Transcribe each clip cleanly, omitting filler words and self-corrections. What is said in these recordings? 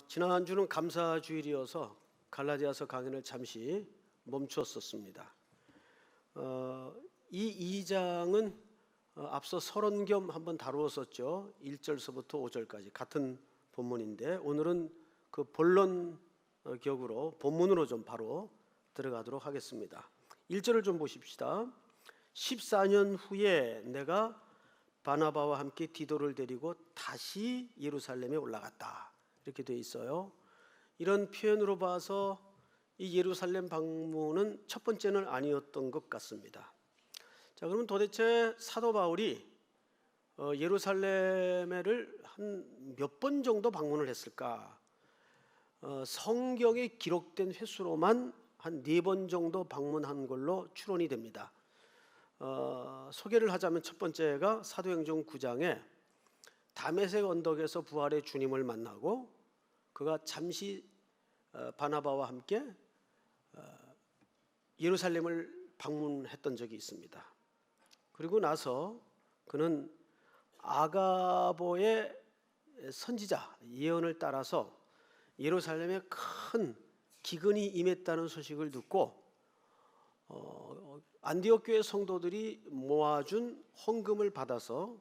지난주는 감사주일이어서 갈라디아서 강연을 잠시 멈추었었습니다. 이 2장은 앞서 설원겸 한번 다루었었죠. 1절서부터 5절까지 같은 본문인데 오늘은 그 본론격으로 본문으로 좀 바로 들어가도록 하겠습니다. 1절을 좀 보십시다. 14년 후에 내가 바나바와 함께 디도를 데리고 다시 예루살렘에 올라갔다, 이렇게 되어 있어요. 이런 표현으로 봐서 이 예루살렘 방문은 첫 번째는 아니었던 것 같습니다. 자, 그러면 도대체 사도 바울이 예루살렘을 한 몇 번 정도 방문을 했을까? 성경에 기록된 횟수로만 한 4번 정도 방문한 걸로 추론이 됩니다. 소개를 하자면 첫 번째가 사도행전 9장에 다메섹 언덕에서 부활의 주님을 만나고 그가 잠시 바나바와 함께 예루살렘을 방문했던 적이 있습니다. 그리고 나서 그는 아가보의 선지자 예언을 따라서 예루살렘에 큰 기근이 임했다는 소식을 듣고 안디옥 교회 성도들이 모아준 헌금을 받아서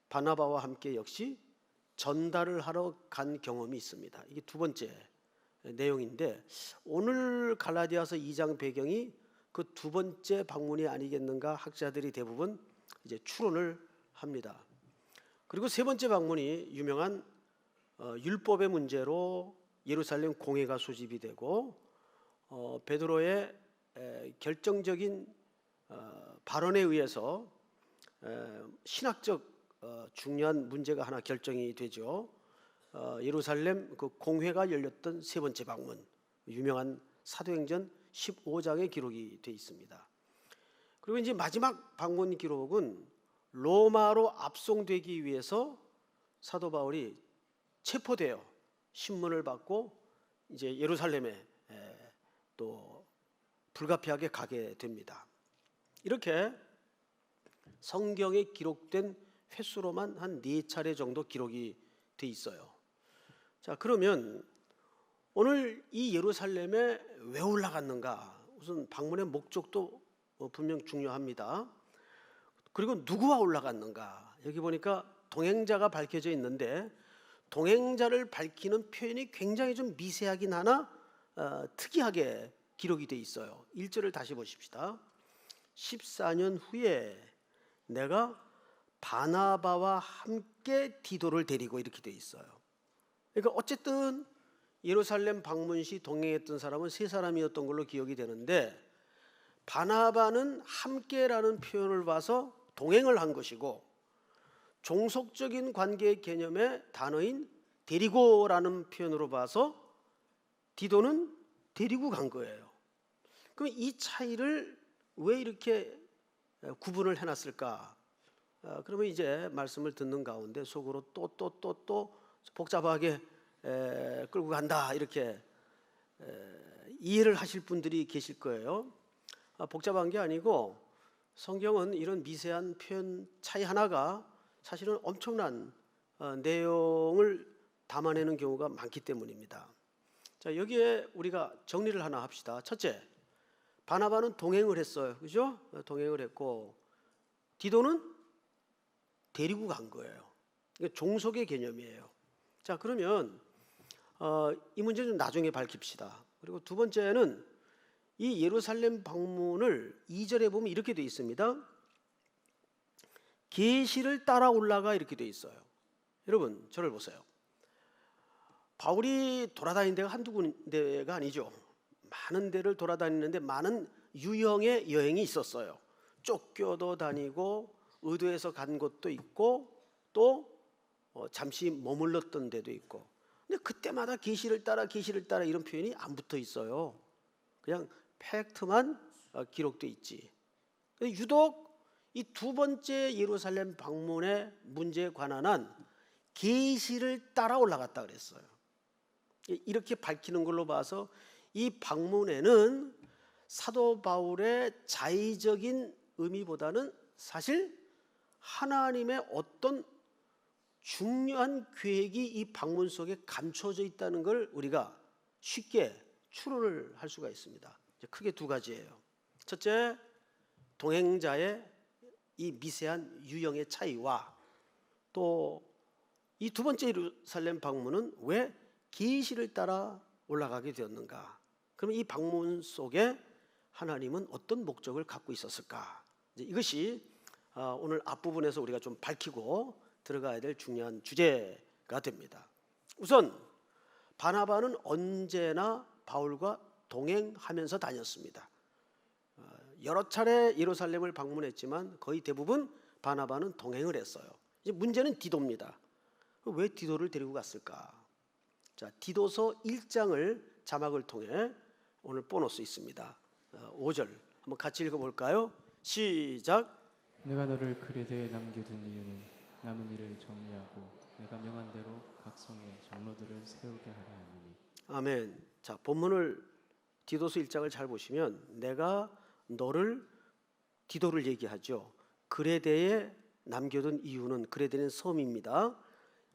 바나바와 함께 역시 전달을 하러 간 경험이 있습니다. 이게 두 번째 내용인데 오늘 갈라디아서 2장 배경이 그 두 번째 방문이 아니겠는가 학자들이 대부분 이제 추론을 합니다. 그리고 세 번째 방문이 유명한 율법의 문제로 예루살렘 공회가 소집이 되고 베드로의 결정적인 발언에 의해서 신학적 중요한 문제가 하나 결정이 되죠. 예루살렘 그 공회가 열렸던 세 번째 방문, 유명한 사도행전 15장에 기록이 되어 있습니다. 그리고 이제 마지막 방문 기록은 로마로 압송되기 위해서 사도 바울이 체포되어 신문을 받고 이제 예루살렘에 또 불가피하게 가게 됩니다. 이렇게 성경에 기록된 횟수로만 한 4차례 정도 기록이 돼 있어요. 자, 그러면 오늘 이 예루살렘에 왜 올라갔는가? 우선 방문의 목적도 분명 중요합니다. 그리고 누구와 올라갔는가? 여기 보니까 동행자가 밝혀져 있는데 동행자를 밝히는 표현이 굉장히 좀 미세하긴 하나 특이하게 기록이 돼 있어요. 1절을 다시 보십시다. 14년 후에 내가 바나바와 함께 디도를 데리고, 이렇게 돼 있어요. 그러니까 어쨌든 예루살렘 방문 시 동행했던 사람은 3사람이었던 걸로 기억이 되는데 바나바는 함께라는 표현을 봐서 동행을 한 것이고 종속적인 관계의 개념의 단어인 데리고라는 표현으로 봐서 디도는 데리고 간 거예요. 그럼 이 차이를 왜 이렇게 구분을 해놨을까? 그러면 이제 말씀을 듣는 가운데 속으로 또 복잡하게 끌고 간다, 이렇게 이해를 하실 분들이 계실 거예요. 복잡한 게 아니고 성경은 이런 미세한 표현 차이 하나가 사실은 엄청난 내용을 담아내는 경우가 많기 때문입니다. 자, 여기에 우리가 정리를 하나 합시다. 첫째, 바나바는 동행을 했어요. 그죠? 동행을 했고 디도는 데리고 간 거예요. 이게 종속의 개념이에요. 자, 그러면 이 문제 좀 나중에 밝힙시다. 그리고 두 번째는 이 예루살렘 방문을 2절에 보면 이렇게 되어 있습니다. 계시를 따라 올라가, 이렇게 되어 있어요. 여러분 저를 보세요. 바울이 돌아다닌 데가 한두 군데가 아니죠. 많은 데를 돌아다니는데 많은 유형의 여행이 있었어요. 쫓겨도 다니고 의도해서 간 곳도 있고 또 잠시 머물렀던 데도 있고. 근데 그때마다 계시를 따라 이런 표현이 안 붙어 있어요. 그냥 팩트만 기록돼 있지. 유독 이 두 번째 예루살렘 방문의 문제에 관한 한 계시를 따라 올라갔다 그랬어요. 이렇게 밝히는 걸로 봐서 이 방문에는 사도 바울의 자의적인 의미보다는 사실 하나님의 어떤 중요한 계획이 이 방문 속에 감춰져 있다는 걸 우리가 쉽게 추론을 할 수가 있습니다. 크게 두 가지예요. 첫째, 동행자의 이 미세한 유형의 차이와 또 이 두 번째 예루살렘 방문은 왜 계시를 따라 올라가게 되었는가? 그럼 이 방문 속에 하나님은 어떤 목적을 갖고 있었을까? 이것이 오늘 앞부분에서 우리가 좀 밝히고 들어가야 될 중요한 주제가 됩니다. 우선 바나바는 언제나 바울과 동행하면서 다녔습니다. 여러 차례 예루살렘을 방문했지만 거의 대부분 바나바는 동행을 했어요. 이제 문제는 디도입니다. 왜 디도를 데리고 갔을까? 자, 디도서 1장을 자막을 통해 오늘 보너스 있습니다. 5절 한번 같이 읽어볼까요? 시작. 내가 너를 그레데에 남겨둔 이유는 남은 일을 정리하고 내가 명한 대로 각 성에 장로들을 세우게 하려 함이니. 아멘. 자, 본문을 디도서 1장을 잘 보시면 내가 너를 디도를 얘기하죠. 그레데에 남겨둔 이유는 그레데는 섬입니다.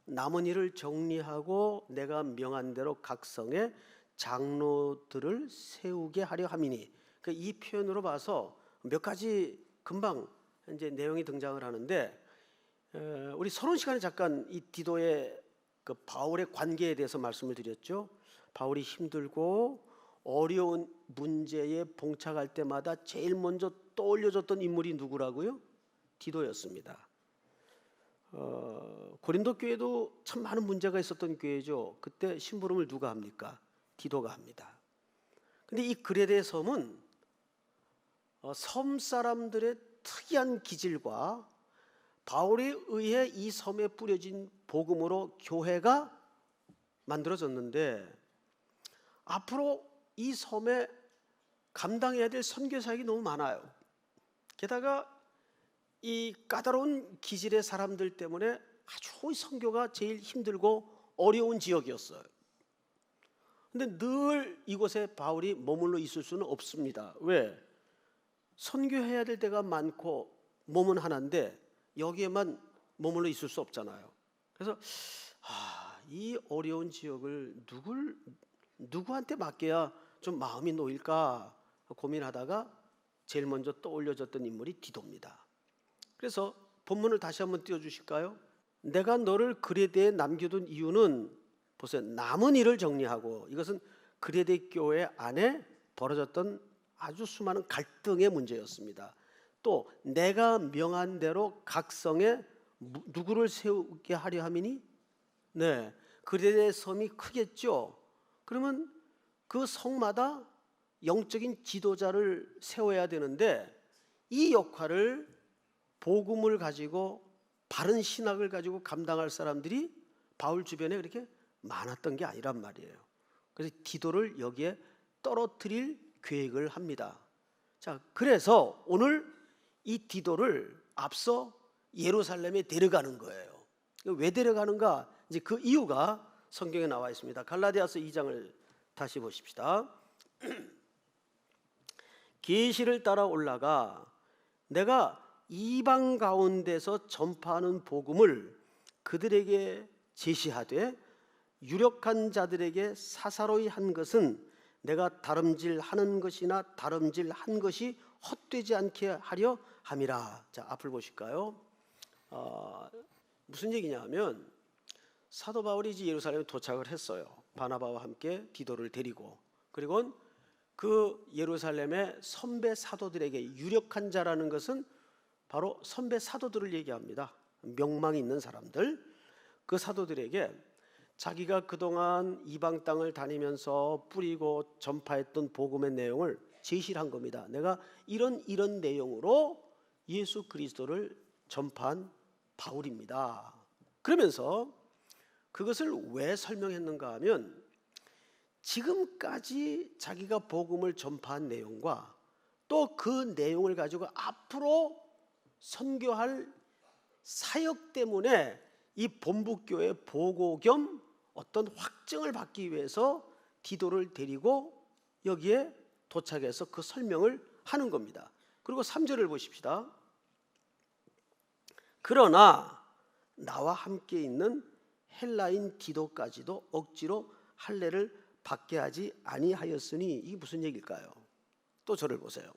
남은 일을 정리하고 내가 명한 대로 각 성에 장로들을 세우게 하려 함이니. 그러니까 이 표현으로 봐서 몇 가지 금방 이제 내용이 등장을 하는데 우리 서론 시간에 잠깐 이 디도의 그 바울의 관계에 대해서 말씀을 드렸죠. 바울이 힘들고 어려운 문제에 봉착할 때마다 제일 먼저 떠올려졌던 인물이 누구라고요? 디도였습니다. 고린도 교회도 참 많은 문제가 있었던 교회죠. 그때 심부름을 누가 합니까? 디도가 합니다. 근데 이 그레데 섬은 섬 사람들의 특이한 기질과 바울에 의해 이 섬에 뿌려진 복음으로 교회가 만들어졌는데 앞으로 이 섬에 감당해야 될 선교 사역이 너무 많아요. 게다가 이 까다로운 기질의 사람들 때문에 아주 선교가 제일 힘들고 어려운 지역이었어요. 근데 늘 이곳에 바울이 머물러 있을 수는 없습니다. 왜? 선교해야 될 때가 많고 몸은 하나인데 여기에만 머물러 있을 수 없잖아요. 그래서 이 어려운 지역을 누구한테 맡겨야 좀 마음이 놓일까 고민하다가 제일 먼저 떠올려졌던 인물이 디도입니다. 그래서 본문을 다시 한번 띄워주실까요? 내가 너를 그레데에 남겨둔 이유는 보세요. 남은 일을 정리하고, 이것은 그레데 교회 안에 벌어졌던 아주 수많은 갈등의 문제였습니다. 또 내가 명한 대로 각 성에 누구를 세우게 하려 함이니? 네, 그레데 섬이 크겠죠. 그러면 그 성마다 영적인 지도자를 세워야 되는데 이 역할을 복음을 가지고 바른 신학을 가지고 감당할 사람들이 바울 주변에 그렇게 많았던 게 아니란 말이에요. 그래서 디도를 여기에 떨어뜨릴 계획을 합니다. 자, 그래서 오늘 이 디도를 앞서 예루살렘에 데려가는 거예요. 왜 데려가는가? 이제 그 이유가 성경에 나와 있습니다. 갈라디아서 2장을 다시 보십시다. 계시를 따라 올라가 내가 이방 가운데서 전파하는 복음을 그들에게 제시하되 유력한 자들에게 사사로이 한 것은 내가 다름질하는 것이나 다름질한 것이 헛되지 않게 하려 함이라. 자, 앞을 보실까요? 무슨 얘기냐면 사도 바울이 이제 예루살렘에 도착을 했어요. 바나바와 함께 디도를 데리고. 그리고 그 예루살렘의 선배 사도들에게 유력한 자라는 것은 바로 선배 사도들을 얘기합니다. 명망 있는 사람들. 그 사도들에게 자기가 그동안 이방 땅을 다니면서 뿌리고 전파했던 복음의 내용을 제시를 한 겁니다. 내가 이런 내용으로 예수 그리스도를 전파한 바울입니다. 그러면서 그것을 왜 설명했는가 하면 지금까지 자기가 복음을 전파한 내용과 또 그 내용을 가지고 앞으로 선교할 사역 때문에 이 본부교회 보고 겸 어떤 확증을 받기 위해서 디도를 데리고 여기에 도착해서 그 설명을 하는 겁니다. 그리고 3절을 보십시다. 그러나 나와 함께 있는 헬라인 디도까지도 억지로 할례를 받게 하지 아니하였으니, 이게 무슨 얘기일까요? 또 저를 보세요.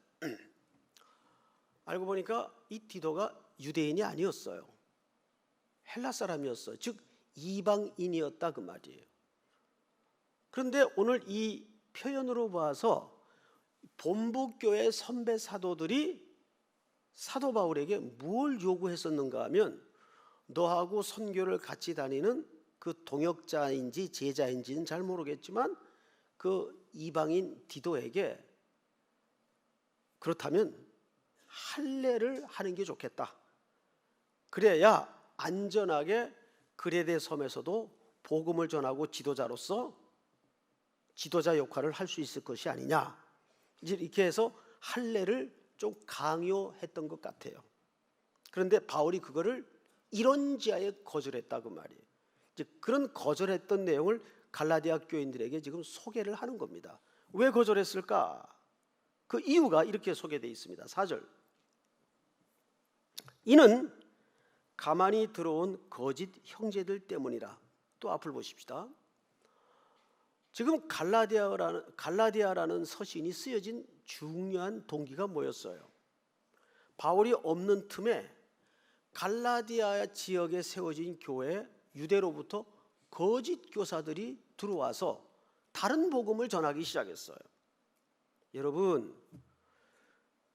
알고 보니까 이 디도가 유대인이 아니었어요. 헬라 사람이었어요. 즉 이방인이었다 그 말이에요. 그런데 오늘 이 표현으로 봐서 본부교회 선배 사도들이 사도 바울에게 뭘 요구했었는가 하면, 너하고 선교를 같이 다니는 그 동역자인지 제자인지는 잘 모르겠지만 그 이방인 디도에게 그렇다면 할례를 하는 게 좋겠다. 그래야 안전하게 그레데 섬에서도 복음을 전하고 지도자로서 지도자 역할을 할 수 있을 것이 아니냐. 이제 이렇게 해서 할례를 좀 강요했던 것 같아요. 그런데 바울이 그거를 이론지하에 거절했다 그 말이에요. 이제 그런 거절했던 내용을 갈라디아 교인들에게 지금 소개를 하는 겁니다. 왜 거절했을까? 그 이유가 이렇게 소개되어 있습니다. 4절. 이는 가만히 들어온 거짓 형제들 때문이라. 또 앞을 보십시다. 지금 갈라디아라는 서신이 쓰여진 중요한 동기가 뭐였어요? 바울이 없는 틈에 갈라디아 지역에 세워진 교회에 유대로부터 거짓 교사들이 들어와서 다른 복음을 전하기 시작했어요. 여러분,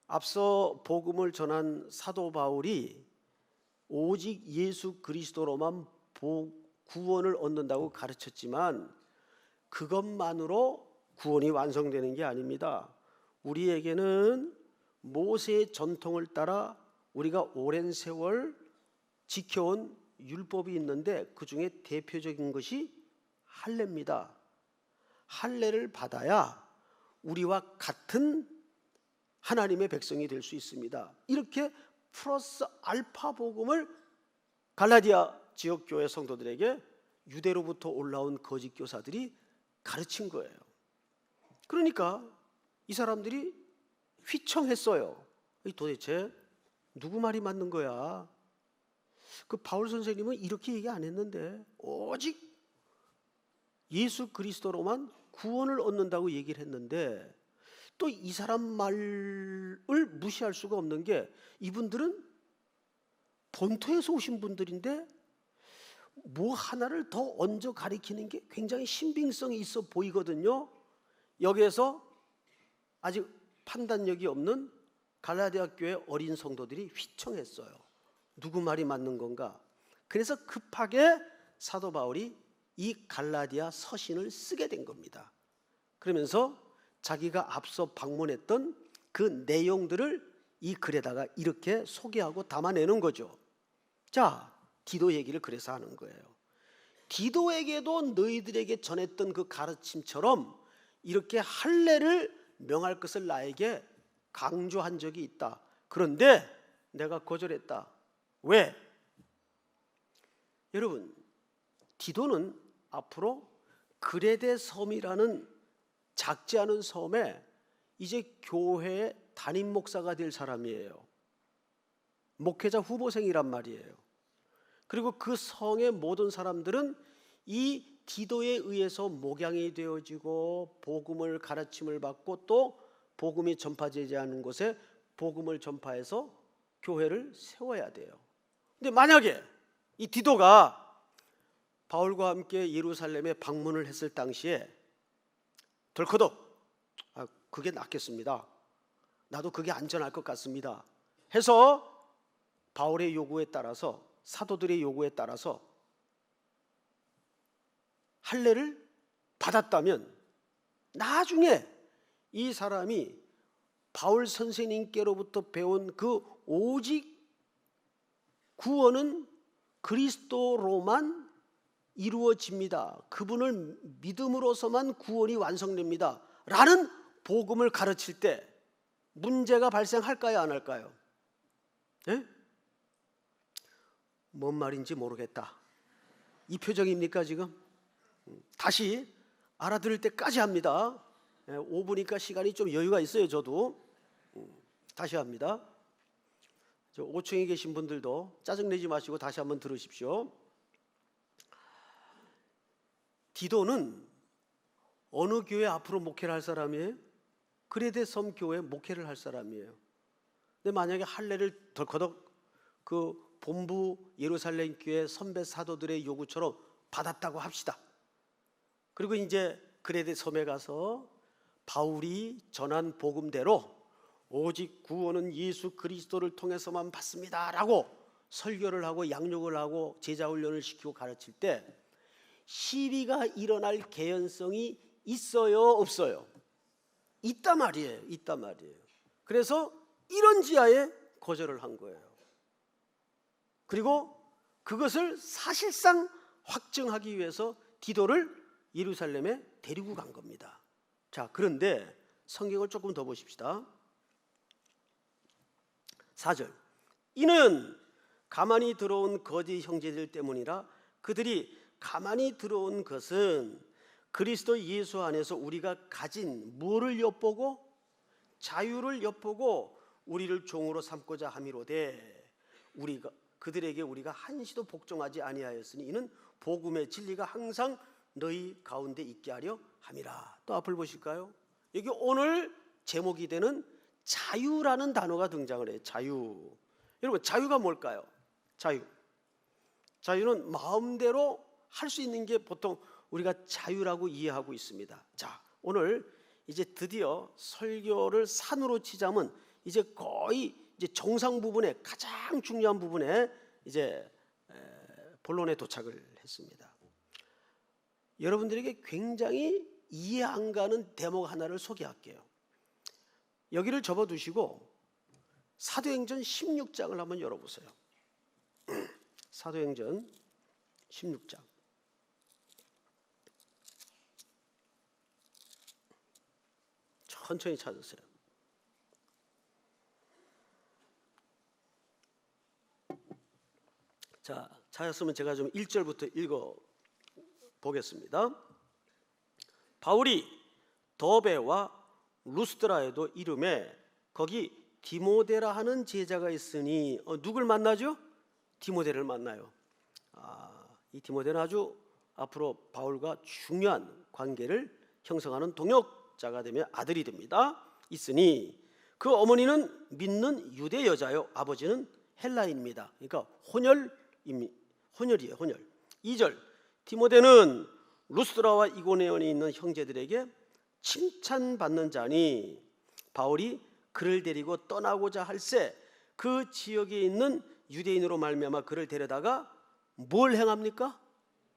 앞서 복음을 전한 사도 바울이 오직 예수 그리스도로만 구원을 얻는다고 가르쳤지만 그것만으로 구원이 완성되는 게 아닙니다. 우리에게는 모세의 전통을 따라 우리가 오랜 세월 지켜온 율법이 있는데 그 중에 대표적인 것이 할례입니다. 할례를 받아야 우리와 같은 하나님의 백성이 될 수 있습니다. 이렇게 플러스 알파 복음을 갈라디아 지역 교회 성도들에게 유대로부터 올라온 거짓 교사들이 가르친 거예요. 그러니까 이 사람들이 휘청했어요. 도대체 누구 말이 맞는 거야? 그 바울 선생님은 이렇게 얘기 안 했는데 오직 예수 그리스도로만 구원을 얻는다고 얘기를 했는데, 또 이 사람 말을 무시할 수가 없는 게 이분들은 본토에서 오신 분들인데 뭐 하나를 더 얹어 가리키는 게 굉장히 신빙성이 있어 보이거든요. 여기에서 아직 판단력이 없는 갈라디아 교회 어린 성도들이 휘청했어요. 누구 말이 맞는 건가? 그래서 급하게 사도 바울이 이 갈라디아 서신을 쓰게 된 겁니다. 그러면서 자기가 앞서 방문했던 그 내용들을 이 글에다가 이렇게 소개하고 담아내는 거죠. 자, 디도 얘기를 그래서 하는 거예요. 디도에게도 너희들에게 전했던 그 가르침처럼 이렇게 할례를 명할 것을 나에게 강조한 적이 있다. 그런데 내가 거절했다. 왜? 여러분, 디도는 앞으로 그레데 섬이라는 작지 않은 섬에 이제 교회의 담임 목사가 될 사람이에요. 목회자 후보생이란 말이에요. 그리고 그 성의 모든 사람들은 이 디도에 의해서 목양이 되어지고 복음을 가르침을 받고 또 복음이 전파되지 않은 곳에 복음을 전파해서 교회를 세워야 돼요. 근데 만약에 이 디도가 바울과 함께 예루살렘에 방문을 했을 당시에 덜커덕 그게 낫겠습니다. 나도 그게 안전할 것 같습니다 해서 바울의 요구에 따라서, 사도들의 요구에 따라서 할례를 받았다면 나중에 이 사람이 바울 선생님께로부터 배운 그 오직 구원은 그리스도로만 이루어집니다. 그분을 믿음으로서만 구원이 완성됩니다. 라는 복음을 가르칠 때 문제가 발생할까요? 안 할까요? 네? 뭔 말인지 모르겠다. 이 표정입니까 지금? 다시 알아들을 때까지 합니다. 5분이니까 시간이 좀 여유가 있어요. 저도 다시 합니다. 저 5층에 계신 분들도 짜증내지 마시고 다시 한번 들으십시오. 디도는 어느 교회 앞으로 목회를 할 사람이에요? 그레데 섬 교회 목회를 할 사람이에요. 근데 만약에 할례를 덜커덕 그 본부 예루살렘 교회 선배 사도들의 요구처럼 받았다고 합시다. 그리고 이제 그레데 섬에 가서 바울이 전한 복음대로 오직 구원은 예수 그리스도를 통해서만 받습니다라고 설교를 하고 양육을 하고 제자 훈련을 시키고 가르칠 때 시비가 일어날 개연성이 있어요, 없어요? 있단 말이에요. 있단 말이에요. 그래서 이런 지하에 거절을 한 거예요. 그리고 그것을 사실상 확증하기 위해서 디도를 예루살렘에 데리고 간 겁니다. 자, 그런데 성경을 조금 더 보십시다. 4절. 이는 가만히 들어온 거짓 형제들 때문이라. 그들이 가만히 들어온 것은 그리스도 예수 안에서 우리가 가진 뭐를 엿보고 자유를 엿보고 우리를 종으로 삼고자 함이로되 우리가 그들에게 우리가 한시도 복종하지 아니하였으니 이는 복음의 진리가 항상 너희 가운데 있게 하려 함이라. 또 앞을 보실까요? 여기 오늘 제목이 되는 자유라는 단어가 등장을 해요. 자유. 여러분, 자유가 뭘까요? 자유는 마음대로 할 수 있는 게 보통 우리가 자유라고 이해하고 있습니다. 자, 오늘 이제 드디어 설교를 산으로 치자면 이제 거의 이제 정상 부분에 가장 중요한 부분에 이제 본론에 도착을 했습니다. 여러분들에게 굉장히 이해 안 가는 대목 하나를 소개할게요. 여기를 접어두시고 사도행전 16장을 한번 열어보세요. 사도행전 16장. 천천히 찾으세요. 자, 찾았으면 제가 좀 1절부터 읽어 보겠습니다. 바울이 더베와 루스드라에도 이름에 거기 디모데라 하는 제자가 있으니 누굴 만나죠? 디모데를 만나요. 이 디모데는 아주 앞으로 바울과 중요한 관계를 형성하는 동역자가 되며 아들이 됩니다. 있으니 그 어머니는 믿는 유대 여자요 아버지는 헬라인입니다. 그러니까 혼혈이에요. 혼혈. 2절. 디모데는 루스드라와 이고니온에 있는 형제들에게 칭찬받는 자니 바울이 그를 데리고 떠나고자 할새 그 지역에 있는 유대인으로 말미암아 그를 데려다가 뭘 행합니까?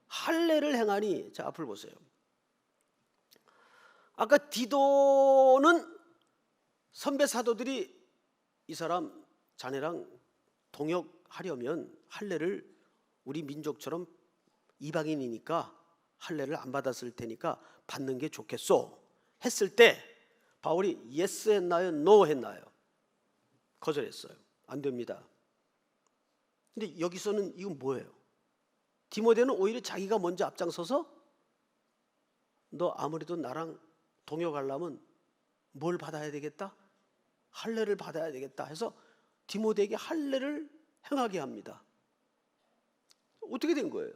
할례를 행하니. 자, 앞을 보세요. 아까 디도는 선배 사도들이 이 사람 자네랑 동역하려면 할례를 우리 민족처럼 이방인이니까 할례를 안 받았을 테니까 받는 게 좋겠소 했을 때 바울이 예스 했나요? 노 했나요? 거절했어요. 안 됩니다. 근데 여기서는 이건 뭐예요? 디모데는 오히려 자기가 먼저 앞장서서 너 아무래도 나랑 동역하려면 뭘 받아야 되겠다? 할례를 받아야 되겠다 해서 디모데에게 할례를 행하게 합니다. 어떻게 된 거예요?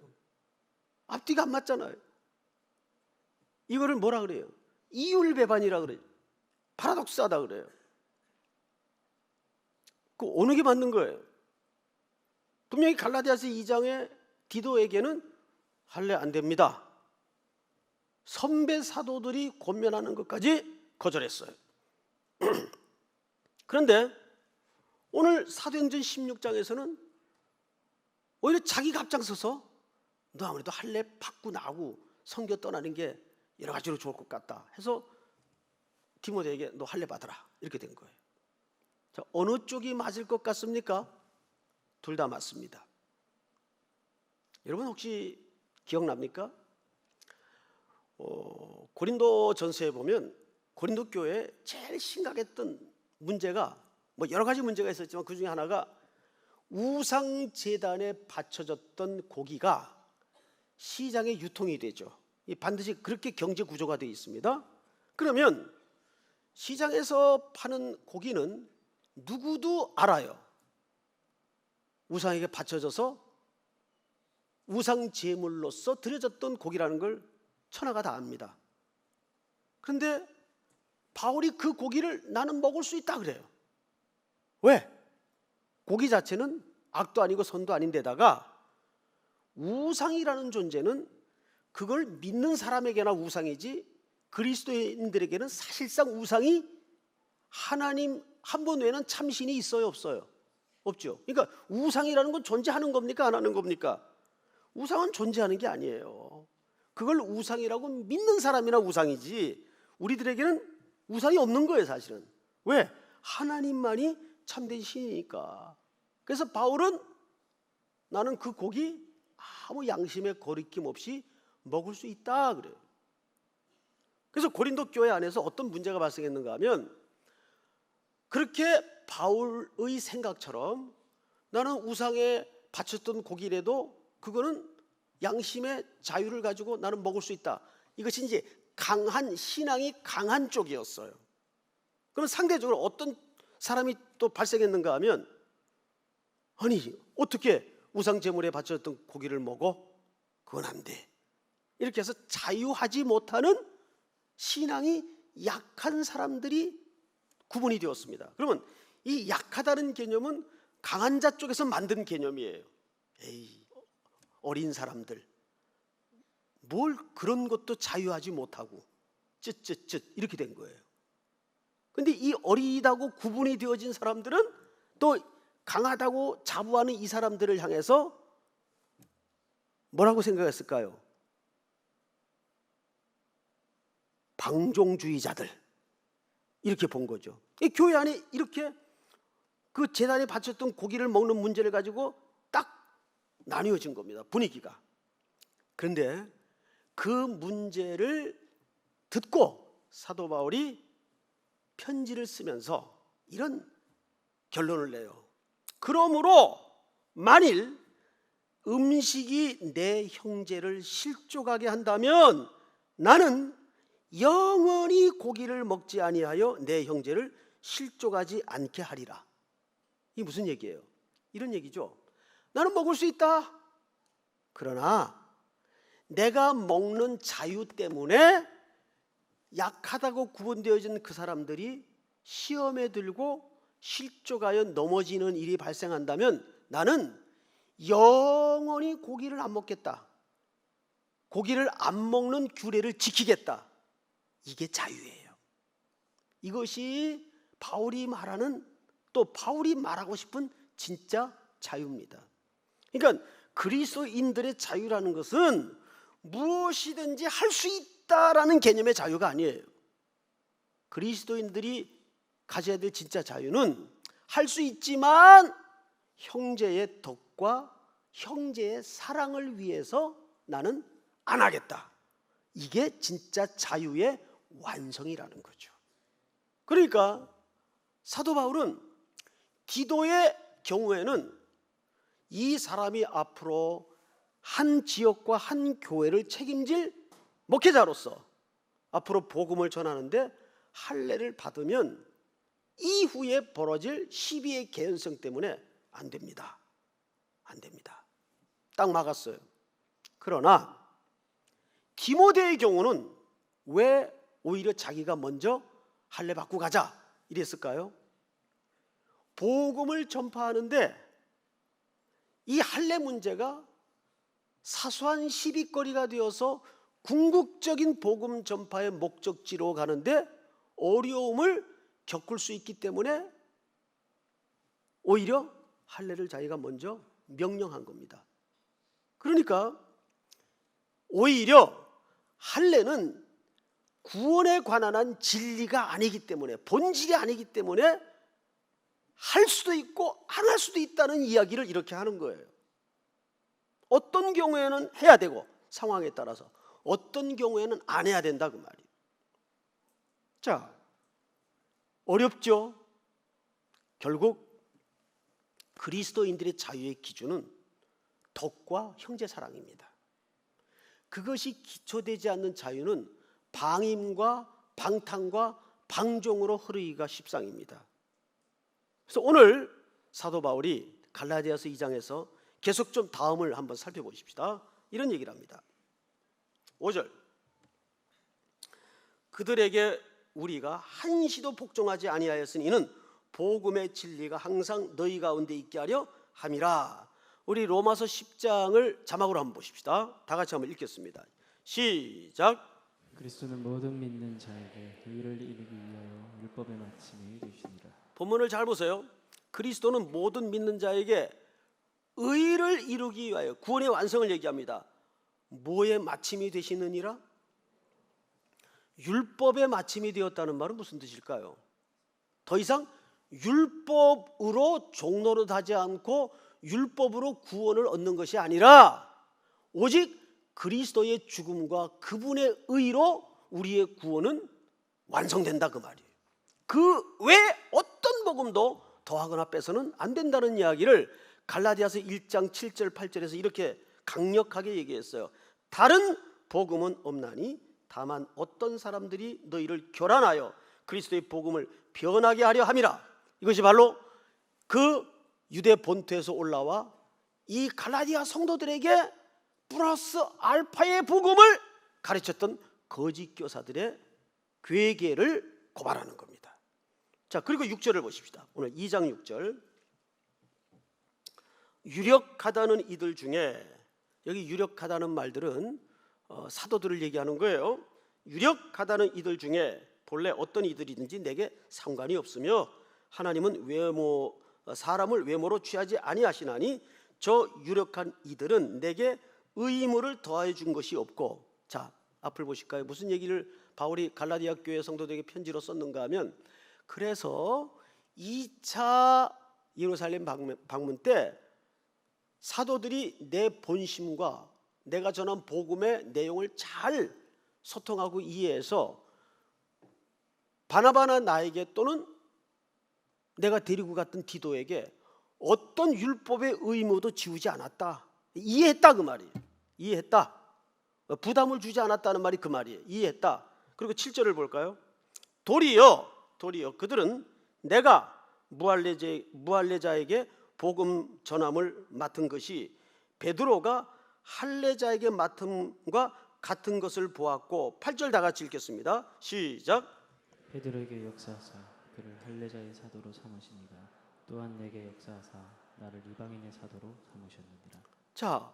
앞뒤가 안 맞잖아요. 이거를 뭐라 그래요? 이율배반이라 그래요. 파라독스하다 그래요. 그 어느 게 맞는 거예요? 분명히 갈라디아서 2장에 디도에게는 할례 안 됩니다. 선배 사도들이 권면하는 것까지 거절했어요. 그런데 오늘 사도행전 16장에서는 오히려 자기가 앞장서서 너 아무래도 할례 받고 나고 선교 떠나는 게 여러 가지로 좋을 것 같다 해서 디모데에게 너 할례 받아라 이렇게 된 거예요. 자, 어느 쪽이 맞을 것 같습니까? 둘 다 맞습니다. 여러분 혹시 기억납니까? 고린도 전서에 보면 고린도 교회에 제일 심각했던 문제가 뭐 여러 가지 문제가 있었지만 그 중에 하나가 우상 제단에 바쳐졌던 고기가 시장에 유통이 되죠. 반드시 그렇게 경제 구조가 되어 있습니다. 그러면 시장에서 파는 고기는 누구도 알아요. 우상에게 바쳐져서 우상 제물로서 드려졌던 고기라는 걸 천하가 다 압니다. 그런데 바울이 그 고기를 나는 먹을 수 있다 그래요. 왜? 고기 자체는 악도 아니고 선도 아닌데다가 우상이라는 존재는 그걸 믿는 사람에게나 우상이지 그리스도인들에게는 사실상 우상이 하나님 한 분 외에는 참신이 있어요, 없어요? 없죠. 그러니까 우상이라는 건 존재하는 겁니까, 안 하는 겁니까? 우상은 존재하는 게 아니에요. 그걸 우상이라고 믿는 사람이나 우상이지 우리들에게는 우상이 없는 거예요, 사실은. 왜? 하나님만이 참된 신이니까. 그래서 바울은 나는 그 고기 아무 양심의 거리낌 없이 먹을 수 있다 그래요. 그래서 고린도 교회 안에서 어떤 문제가 발생했는가 하면 그렇게 바울의 생각처럼 나는 우상에 바쳤던 고기라도 그거는 양심의 자유를 가지고 나는 먹을 수 있다. 이것이 이제 강한 신앙이 강한 쪽이었어요. 그럼 상대적으로 어떤 사람이 또 발생했는가 하면 아니 어떻게 우상 제물에 바쳤던 고기를 먹어? 그건 안 돼. 이렇게 해서 자유하지 못하는 신앙이 약한 사람들이 구분이 되었습니다. 그러면 이 약하다는 개념은 강한 자 쪽에서 만든 개념이에요. 에이, 어린 사람들 뭘 그런 것도 자유하지 못하고 쯧쯧쯧 이렇게 된 거예요. 근데 이 어리다고 구분이 되어진 사람들은 또 강하다고 자부하는 이 사람들을 향해서 뭐라고 생각했을까요? 방종주의자들 이렇게 본 거죠. 이 교회 안에 이렇게 그 제단에 바쳤던 고기를 먹는 문제를 가지고 딱 나뉘어진 겁니다, 분위기가. 그런데 그 문제를 듣고 사도 바울이 편지를 쓰면서 이런 결론을 내요. 그러므로 만일 음식이 내 형제를 실족하게 한다면 나는 영원히 고기를 먹지 아니하여 내 형제를 실족하지 않게 하리라. 이게 무슨 얘기예요? 이런 얘기죠. 나는 먹을 수 있다. 그러나 내가 먹는 자유 때문에 약하다고 구분되어진 그 사람들이 시험에 들고 실족하여 넘어지는 일이 발생한다면 나는 영원히 고기를 안 먹겠다. 고기를 안 먹는 규례를 지키겠다. 이게 자유예요. 이것이 바울이 말하는, 또 바울이 말하고 싶은 진짜 자유입니다. 그러니까 그리스도인들의 자유라는 것은 무엇이든지 할 수 있다라는 개념의 자유가 아니에요. 그리스도인들이 가져야 될 진짜 자유는 할 수 있지만 형제의 덕과 형제의 사랑을 위해서 나는 안 하겠다. 이게 진짜 자유의 완성이라는 거죠. 그러니까 사도 바울은 디도의 경우에는 이 사람이 앞으로 한 지역과 한 교회를 책임질 목회자로서 앞으로 복음을 전하는데 할례를 받으면 이후에 벌어질 시비의 개연성 때문에 안 됩니다. 안 됩니다. 딱 막았어요. 그러나 디모데의 경우는 왜 오히려 자기가 먼저 할례 받고 가자 이랬을까요? 복음을 전파하는데 이 할례 문제가 사소한 시비거리가 되어서 궁극적인 복음 전파의 목적지로 가는데 어려움을 겪을 수 있기 때문에 오히려 할례를 자기가 먼저 명령한 겁니다. 그러니까 오히려 할례는 구원에 관한 한 진리가 아니기 때문에, 본질이 아니기 때문에 할 수도 있고 안 할 수도 있다는 이야기를 이렇게 하는 거예요. 어떤 경우에는 해야 되고 상황에 따라서, 어떤 경우에는 안 해야 된다 그 말이에요. 자, 어렵죠? 결국 그리스도인들의 자유의 기준은 덕과 형제 사랑입니다. 그것이 기초되지 않는 자유는 방임과 방탕과 방종으로 흐르기가 십상입니다. 그래서 오늘 사도 바울이 갈라디아서 2장에서 계속 좀 다음을 한번 살펴보십시다. 이런 얘기를 합니다. 5절, 그들에게 우리가 한시도 복종하지 아니하였으니 이는 복음의 진리가 항상 너희 가운데 있게 하려 함이라. 우리 로마서 10장을 자막으로 한번 보십시다. 다 같이 한번 읽겠습니다. 시작. 그리스도는 모든 믿는 자에게 의를 이루기 위하여 율법의 마침이 되시니라. 본문을 잘 보세요. 그리스도는 모든 믿는 자에게 의를 이루기 위하여, 구원의 완성을 얘기합니다. 뭐의 마침이 되시느니라? 율법의 마침이 되었다는 말은 무슨 뜻일까요? 더 이상 율법으로 종노릇하지 않고 율법으로 구원을 얻는 것이 아니라 오직 그리스도의 죽음과 그분의 의로 우리의 구원은 완성된다, 그 말이에요. 그 외 어떤 복음도 더하거나 빼서는 안 된다는 이야기를 갈라디아서 1장 7절 8절에서 이렇게 강력하게 얘기했어요. 다른 복음은 없나니 다만 어떤 사람들이 너희를 교란하여 그리스도의 복음을 변하게 하려 함이라. 이것이 바로 그 유대 본토에서 올라와 이 갈라디아 성도들에게 플러스 알파의 복음을 가르쳤던 거짓 교사들의 괴계를 고발하는 겁니다. 자, 그리고 6절을 보십시다. 오늘 2장 6절. 유력하다는 이들 중에, 여기 유력하다는 말들은 사도들을 얘기하는 거예요. 유력하다는 이들 중에 본래 어떤 이들이든지 내게 상관이 없으며 하나님은 사람을 외모로 취하지 아니하시나니 저 유력한 이들은 내게 의무를 더하여 준 것이 없고. 자, 앞을 보실까요? 무슨 얘기를 바울이 갈라디아 교회 성도들에게 편지로 썼는가 하면, 그래서 2차 예루살렘 방문 때 사도들이 내 본심과 내가 전한 복음의 내용을 잘 소통하고 이해해서 바나바나 나에게 또는 내가 데리고 갔던 디도에게 어떤 율법의 의무도 지우지 않았다. 이해했다, 그 말이에요. 이해했다. 부담을 주지 않았다는 말이 그 말이에요. 이해했다. 그리고 7절을 볼까요? 도리어 그들은 내가 무할레자에게 복음 전함을 맡은 것이 베드로가 할레자에게 맡음과 같은 것을 보았고. 8절 다 같이 읽겠습니다. 시작. 베드로에게 역사하사 그를 할례자의 사도로 삼으시니라. 또한 내게 역사하사 나를 이방인의 사도로 삼으셨느니라. 자,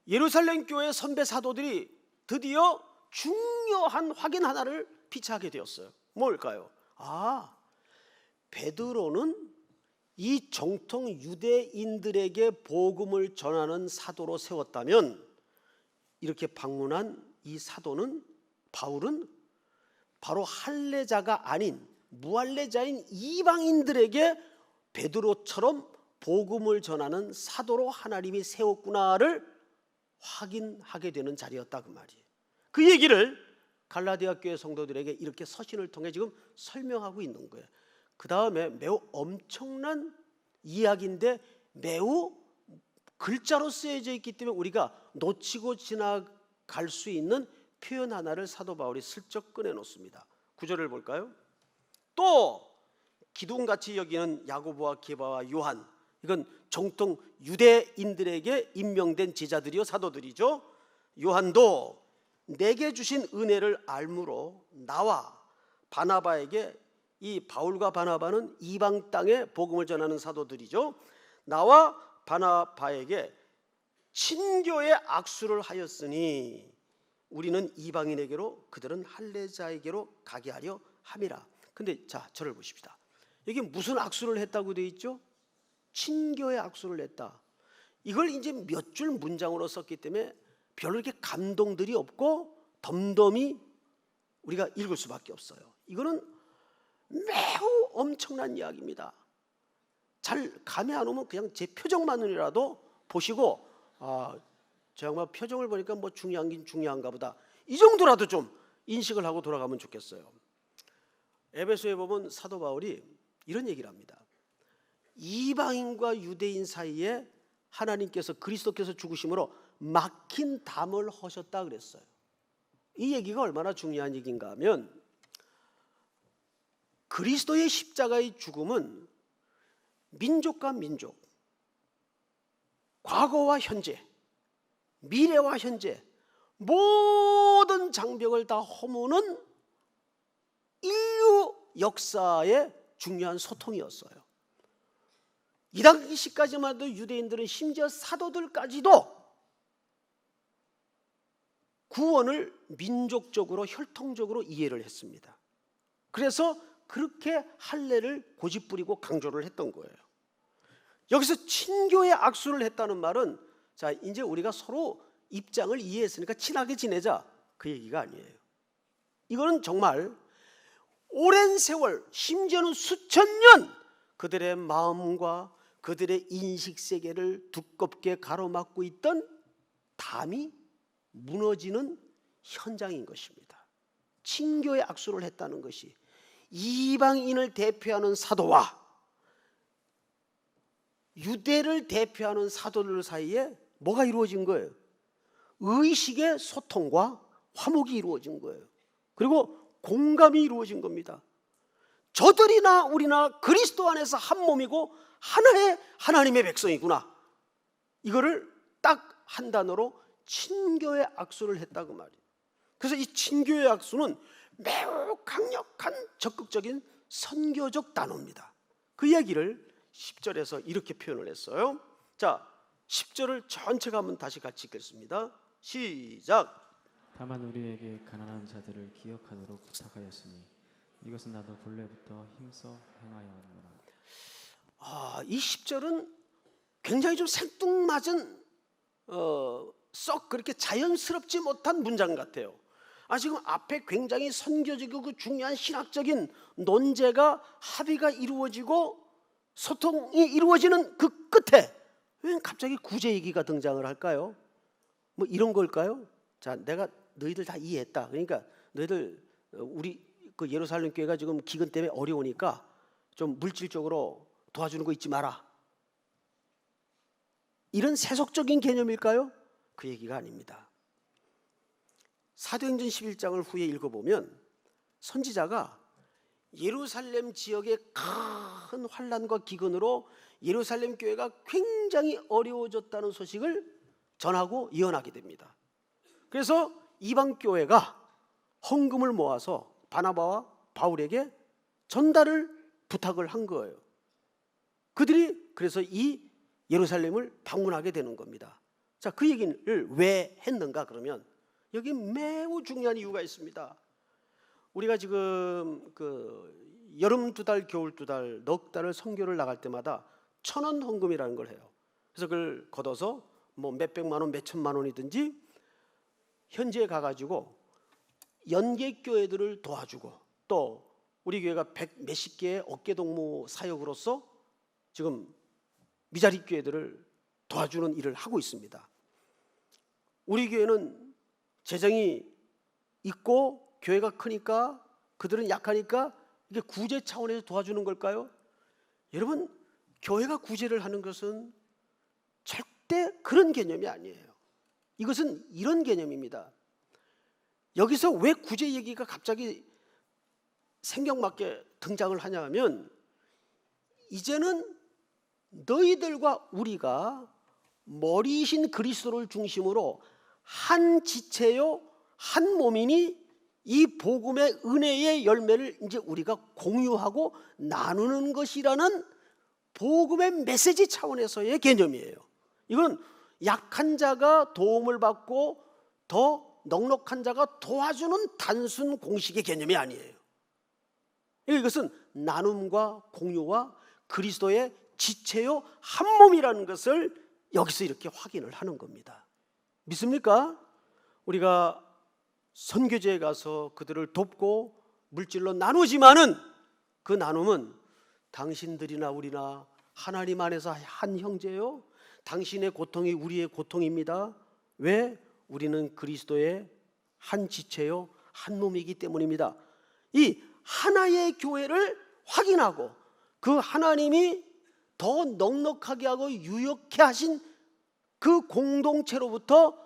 예루살렘 교회 선배 사도들이 드디어 중요한 확인 하나를 피차하게 되었어요. 뭘까요? 베드로는 이 정통 유대인들에게 복음을 전하는 사도로 세웠다면, 이렇게 방문한 이 사도는, 바울은 바로 할례자가 아닌 무할례자인 이방인들에게 베드로처럼 복음을 전하는 사도로 하나님이 세웠구나를 확인하게 되는 자리였다, 그 말이에요. 그 얘기를 갈라디아 교회 성도들에게 이렇게 서신을 통해 지금 설명하고 있는 거예요. 그 다음에 매우 엄청난 이야기인데 매우 글자로 쓰여져 있기 때문에 우리가 놓치고 지나갈 수 있는 표현 하나를 사도 바울이 슬쩍 꺼내놓습니다. 9절을 볼까요? 또 기둥같이 여기는 야고보와 게바와 요한, 이건 정통 유대인들에게 임명된 제자들이요 사도들이죠. 요한도 내게 주신 은혜를 알므로 나와 바나바에게, 이 바울과 바나바는 이방 땅에 복음을 전하는 사도들이죠. 나와 바나바에게 친교의 악수를 하였으니 우리는 이방인에게로 그들은 할례자에게로 가게 하려 함이라. 근데 자, 저를 보십시다. 여기 무슨 악수를 했다고 되어 있죠? 친교의 악수를 했다. 이걸 이제 몇 줄 문장으로 썼기 때문에 별로 이렇게 감동들이 없고 덤덤히 우리가 읽을 수밖에 없어요. 이거는 매우 엄청난 이야기입니다. 잘 감이 안 오면 그냥 제 표정만이라도 보시고, 정말 표정을 보니까 뭐 중요한긴 중요한가 보다, 이 정도라도 좀 인식을 하고 돌아가면 좋겠어요. 에베소에 보면 사도 바울이 이런 얘기를 합니다. 이방인과 유대인 사이에 하나님께서, 그리스도께서 죽으심으로 막힌 담을 허셨다 그랬어요. 이 얘기가 얼마나 중요한 얘기인가 하면, 그리스도의 십자가의 죽음은 민족과 민족, 과거와 현재, 미래와 현재 모든 장벽을 다 허무는 인류 역사의 중요한 소통이었어요. 이 당시까지만 해도 유대인들은 심지어 사도들까지도 구원을 민족적으로 혈통적으로 이해를 했습니다. 그래서 그렇게 할례를 고집부리고 강조를 했던 거예요. 여기서 친교의 악수를 했다는 말은 자, 이제 우리가 서로 입장을 이해했으니까 친하게 지내자, 그 얘기가 아니에요. 이거는 정말 오랜 세월, 심지어는 수천 년 그들의 마음과 그들의 인식 세계를 두껍게 가로막고 있던 담이 무너지는 현장인 것입니다. 친교의 악수를 했다는 것이 이방인을 대표하는 사도와 유대를 대표하는 사도들 사이에 뭐가 이루어진 거예요? 의식의 소통과 화목이 이루어진 거예요. 그리고 공감이 이루어진 겁니다. 저들이나 우리나 그리스도 안에서 한 몸이고 하나의 하나님의 백성이구나. 이거를 딱 한 단어로 친교의 악수를 했다고 말이에요. 그래서 이 친교의 악수는 매우 강력한 적극적인 선교적 단어입니다. 그 이야기를 10절에서 이렇게 표현을 했어요. 자, 10절을 전체가 한번 다시 같이 읽겠습니다. 시작. 다만 우리에게 가난한 자들을 기억하도록 부탁하였으니 이것은 나도 본래부터 힘써 행하여왔노라. 이 10절은 굉장히 좀 생뚱맞은 썩 그렇게 자연스럽지 못한 문장 같아요. 지금 앞에 굉장히 선교적이고 그 중요한 신학적인 논제가 합의가 이루어지고 소통이 이루어지는 그 끝에 왜 갑자기 구제 얘기가 등장을 할까요? 뭐 이런 걸까요? 자, 내가 너희들 다 이해했다. 그러니까 너희들 우리 그 예루살렘 교회가 지금 기근 때문에 어려우니까 좀 물질적으로 도와주는 거 잊지 마라. 이런 세속적인 개념일까요? 그 얘기가 아닙니다. 사도행전 11장을 후에 읽어보면 선지자가 예루살렘 지역의 큰 환난과 기근으로 예루살렘 교회가 굉장히 어려워졌다는 소식을 전하고 예언하게 됩니다. 그래서 이방 교회가 헌금을 모아서 바나바와 바울에게 전달을 부탁을 한 거예요. 그들이 그래서 이 예루살렘을 방문하게 되는 겁니다. 자, 그 얘기를 왜 했는가 그러면 여기 매우 중요한 이유가 있습니다. 우리가 지금 그 여름 2달, 겨울 2달, 넉 달을 선교를 나갈 때마다 1,000원 헌금이라는 걸 해요. 그래서 그걸 걷어서 뭐 몇백만 원, 몇천만 원이든지 현지에 가가지고 연계 교회들을 도와주고 또 우리 교회가 100몇십 개의 어깨동무 사역으로서 지금 미자리 교회들을 도와주는 일을 하고 있습니다. 우리 교회는 재정이 있고 교회가 크니까 그들은 약하니까 이게 구제 차원에서 도와주는 걸까요? 여러분, 교회가 구제를 하는 것은 절대 그런 개념이 아니에요. 이것은 이런 개념입니다. 여기서 왜 구제 얘기가 갑자기 생경맞게 등장을 하냐 하면 이제는 너희들과 우리가 머리이신 그리스도를 중심으로 한 지체요 한 몸이니 이 복음의 은혜의 열매를 이제 우리가 공유하고 나누는 것이라는 복음의 메시지 차원에서의 개념이에요. 이건 약한 자가 도움을 받고 더 넉넉한 자가 도와주는 단순 공식의 개념이 아니에요. 이것은 나눔과 공유와 그리스도의 지체요 한 몸이라는 것을 여기서 이렇게 확인을 하는 겁니다. 믿습니까? 우리가 선교지에 가서 그들을 돕고 물질로 나누지만은 그 나눔은 당신들이나 우리나 하나님 안에서 한 형제요, 당신의 고통이 우리의 고통입니다. 왜? 우리는 그리스도의 한 지체요 한 몸이기 때문입니다. 이 하나의 교회를 확인하고 그 하나님이 더 넉넉하게 하고 유역케 하신 그 공동체로부터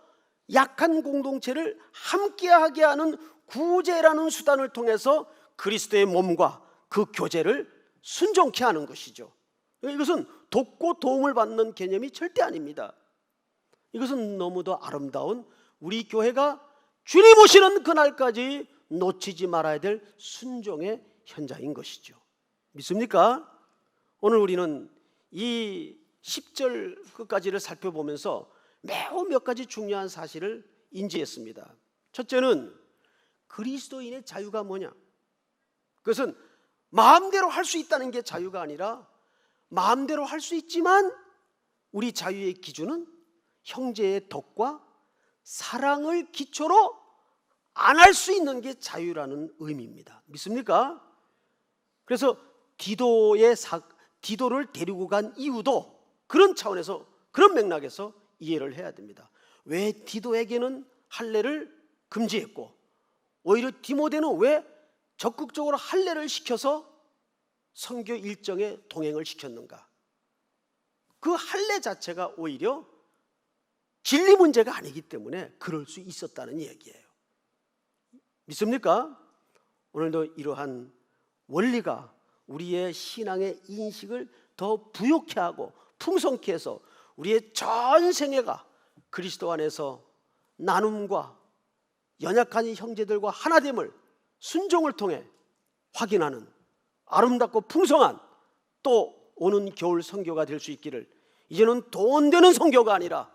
약한 공동체를 함께하게 하는 구제라는 수단을 통해서 그리스도의 몸과 그 교제를 순종케 하는 것이죠. 이것은 돕고 도움을 받는 개념이 절대 아닙니다. 이것은 너무도 아름다운 우리 교회가 주님 오시는 그날까지 놓치지 말아야 될 순종의 현장인 것이죠. 믿습니까? 오늘 우리는 이 10절 끝까지를 살펴보면서 매우 몇 가지 중요한 사실을 인지했습니다. 첫째는 그리스도인의 자유가 뭐냐? 그것은 마음대로 할 수 있다는 게 자유가 아니라 마음대로 할 수 있지만 우리 자유의 기준은 형제의 덕과 사랑을 기초로 안 할 수 있는 게 자유라는 의미입니다. 믿습니까? 그래서 디도를 데리고 간 이유도 그런 차원에서, 그런 맥락에서 이해를 해야 됩니다. 왜 디도에게는 할례를 금지했고 오히려 디모데는 왜 적극적으로 할례를 시켜서 선교 일정에 동행을 시켰는가? 그 할례 자체가 오히려 진리 문제가 아니기 때문에 그럴 수 있었다는 얘기예요. 믿습니까? 오늘도 이러한 원리가 우리의 신앙의 인식을 더 부욕케 하고 풍성케 해서 우리의 전 생애가 그리스도 안에서 나눔과 연약한 형제들과 하나됨을 순종을 통해 확인하는 아름답고 풍성한 또 오는 겨울 선교가 될 수 있기를, 이제는 돈 되는 선교가 아니라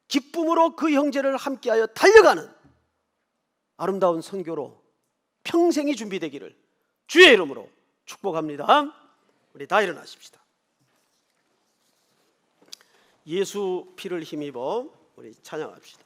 기쁨으로 그 형제를 함께하여 달려가는 아름다운 선교로 평생이 준비되기를 주의 이름으로 축복합니다. 우리 다 일어나십시다. 예수 피를 힘입어 우리 찬양합시다.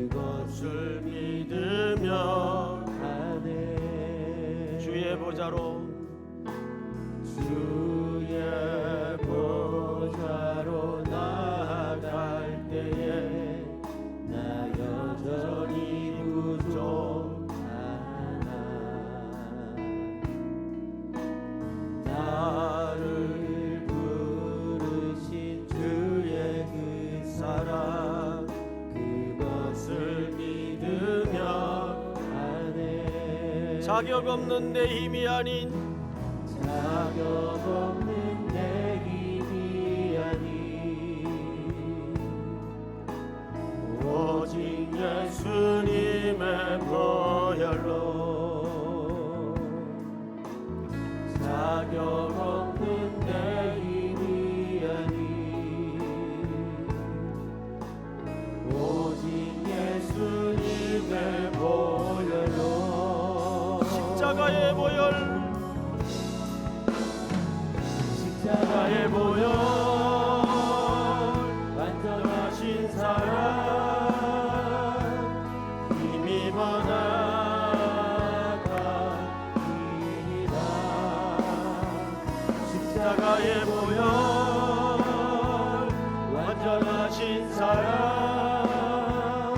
그것을 믿으며 가네. 주의 보좌로 나아갈 때에 나 여전히 부족하나. 나를 부르신 주의 그 사랑, 그것을 믿으며 가네. 자격 없는 내 힘이 아닌 자격 없는 내 힘이 아닌 오직 예수님의 보혈로. 자격 없는 내 힘이 아닌 오직 예수님의 보혈로. 십자가의 보혈, 십자가의 보혈, 완전하신 사랑, 힘입어 나아가리라. 십자가의 보혈, 완전하신 사랑,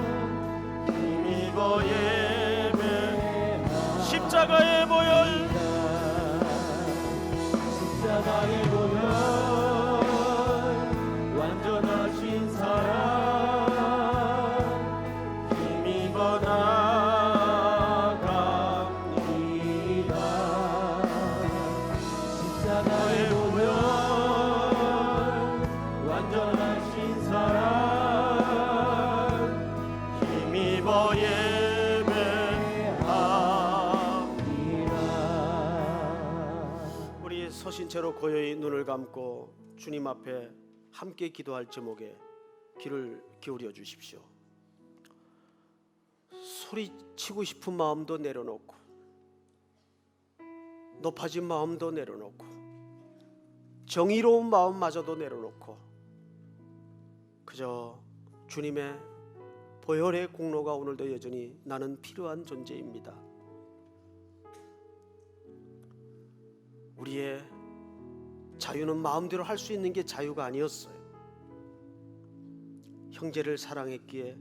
힘입어 예배하리라. 십자가의 보혈, 십자가의 보혈, 완전하신 사랑, 힘입어 나아갑니다. 십자가의 보혈, 완전하신 사랑, 힘입어 예배하리라. 우리 서신 채로 고요히 눈을 감고 주님 앞에 함께 기도할 제목에 귀를 기울여 주십시오. 소리치고 싶은 마음도 내려놓고 높아진 마음도 내려놓고 정의로운 마음마저도 내려놓고 그저 주님의 보혈의 공로가 오늘도 여전히 나는 필요한 존재입니다. 우리의 자유는 마음대로 할 수 있는 게 자유가 아니었어요. 형제를 사랑했기에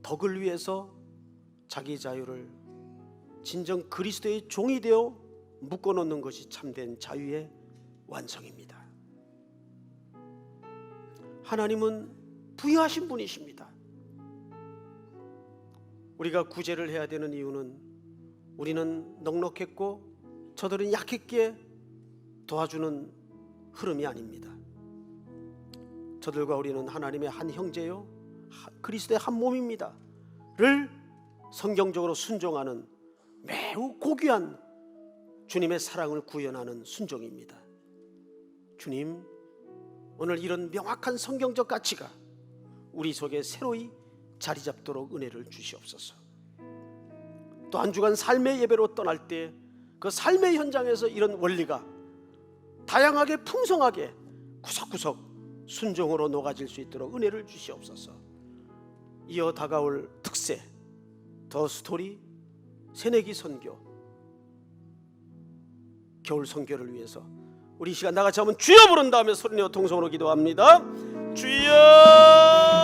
덕을 위해서 자기 자유를 진정 그리스도의 종이 되어 묶어놓는 것이 참된 자유의 완성입니다. 하나님은 부유하신 분이십니다. 우리가 구제를 해야 되는 이유는 우리는 넉넉했고 저들은 약했기에 도와주는 흐름이 아닙니다. 저들과 우리는 하나님의 한 형제요 그리스도의 한 몸입니다 를 성경적으로 순종하는 매우 고귀한 주님의 사랑을 구현하는 순종입니다. 주님, 오늘 이런 명확한 성경적 가치가 우리 속에 새로이 자리 잡도록 은혜를 주시옵소서. 또 한 주간 삶의 예배로 떠날 때 그 삶의 현장에서 이런 원리가 다양하게 풍성하게 구석구석 순종으로 녹아질 수 있도록 은혜를 주시옵소서. 이어 다가올 특세, 더 스토리, 새내기 선교, 겨울 선교를 위해서 우리 이 시간 나같이 한번 주여 부른 다음에 소리내어 통성으로 기도합니다. 주여